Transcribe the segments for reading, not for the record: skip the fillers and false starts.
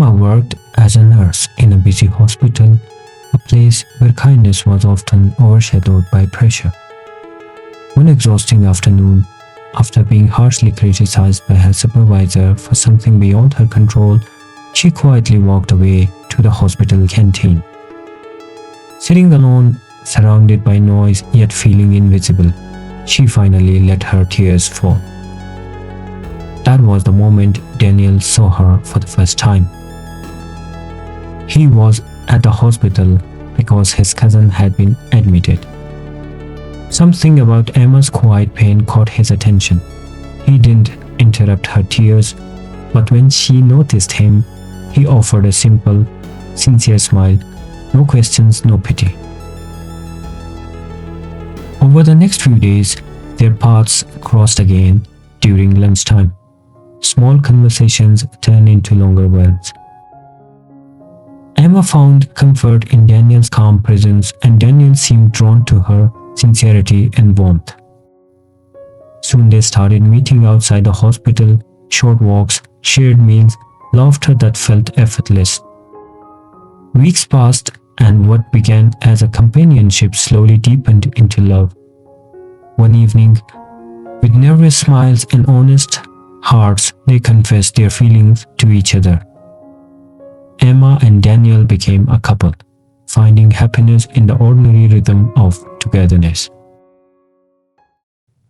Emma worked as a nurse in a busy hospital, a place where kindness was often overshadowed by pressure. One exhausting afternoon, after being harshly criticized by her supervisor for something beyond her control, she quietly walked away to the hospital canteen. Sitting alone, surrounded by noise yet feeling invisible, she finally let her tears fall. That was the moment Daniel saw her for the first time. He was at the hospital because his cousin had been admitted. Something about Emma's quiet pain caught his attention. He didn't interrupt her tears, but when she noticed him, he offered a simple, sincere smile. No questions, no pity. Over the next few days, their paths crossed again during lunchtime. Small conversations turned into longer ones. Emma found comfort in Daniel's calm presence, and Daniel seemed drawn to her sincerity and warmth. Soon they started meeting outside the hospital, short walks, shared meals, laughter that felt effortless. Weeks passed, and what began as a companionship slowly deepened into love. One evening, with nervous smiles and honest hearts, they confessed their feelings to each other. Emma and Daniel became a couple, finding happiness in the ordinary rhythm of togetherness.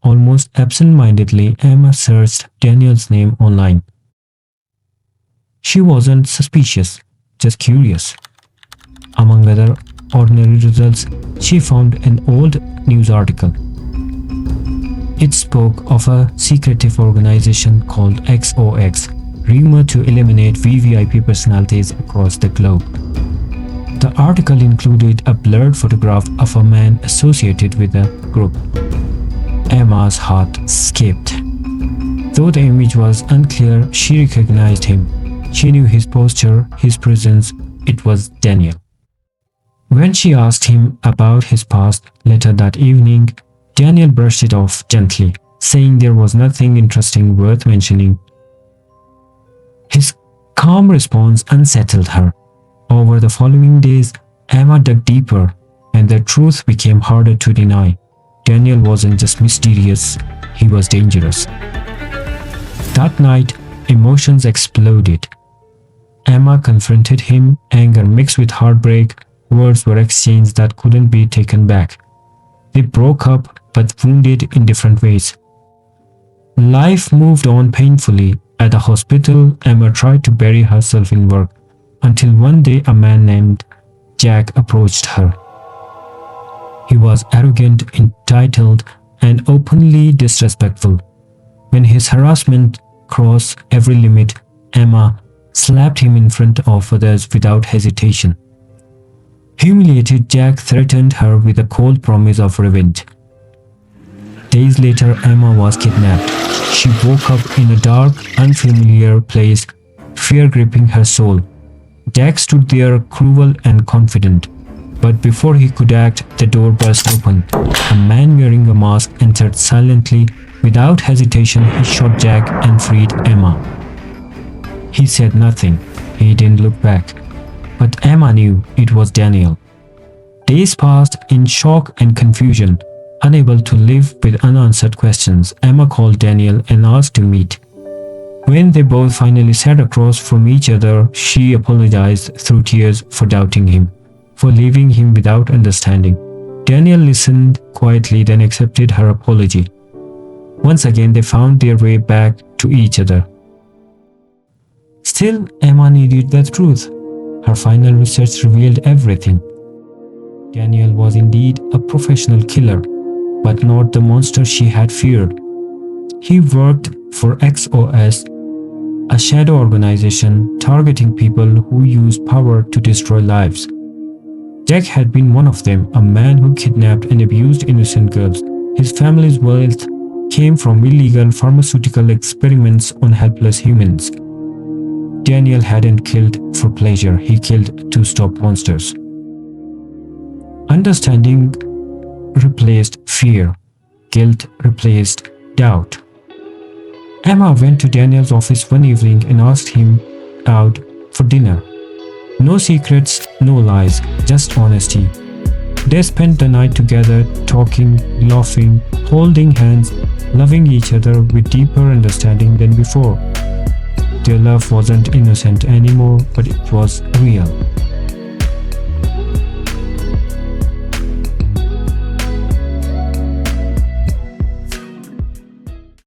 Almost absent-mindedly, Emma searched Daniel's name online. She wasn't suspicious, just curious. Among other ordinary results, she found an old news article. It spoke of a secretive organization called XOX, rumored to eliminate VVIP personalities across the globe. The article included a blurred photograph of a man associated with the group. Emma's heart skipped. Though the image was unclear, she recognized him. She knew his posture, his presence. It was Daniel. When she asked him about his past later that evening, Daniel brushed it off gently, saying there was nothing interesting worth mentioning. His calm response unsettled her. Over the following days, Emma dug deeper, and the truth became harder to deny. Daniel wasn't just mysterious, he was dangerous. That night, emotions exploded. Emma confronted him, anger mixed with heartbreak. Words were exchanged that couldn't be taken back. They broke up, but wounded in different ways. Life moved on painfully. At the hospital, Emma tried to bury herself in work, until one day a man named Jack approached her. He was arrogant, entitled, and openly disrespectful. When his harassment crossed every limit, Emma slapped him in front of others without hesitation. Humiliated, Jack threatened her with a cold promise of revenge. Days later, Emma was kidnapped. She woke up in a dark, unfamiliar place, fear gripping her soul. Jack stood there, cruel and confident. But before he could act, the door burst open. A man wearing a mask entered silently. Without hesitation, he shot Jack and freed Emma. He said nothing. He didn't look back. But Emma knew it was Daniel. Days passed in shock and confusion. Unable to live with unanswered questions, Emma called Daniel and asked to meet. When they both finally sat across from each other, she apologized through tears for doubting him, for leaving him without understanding. Daniel listened quietly, then accepted her apology. Once again, they found their way back to each other. Still, Emma needed the truth. Her final research revealed everything. Daniel was indeed a professional killer, but not the monster she had feared. He worked for XOS, a shadow organization targeting people who use power to destroy lives. Jack had been one of them, a man who kidnapped and abused innocent girls. His family's wealth came from illegal pharmaceutical experiments on helpless humans. Daniel hadn't killed for pleasure, he killed to stop monsters. Understanding replaced fear. Guilt replaced doubt. Emma went to Daniel's office one evening and asked him out for dinner. No secrets, no lies, just honesty. They spent the night together, talking, laughing, holding hands, loving each other with deeper understanding than before. Their love wasn't innocent anymore, but it was real.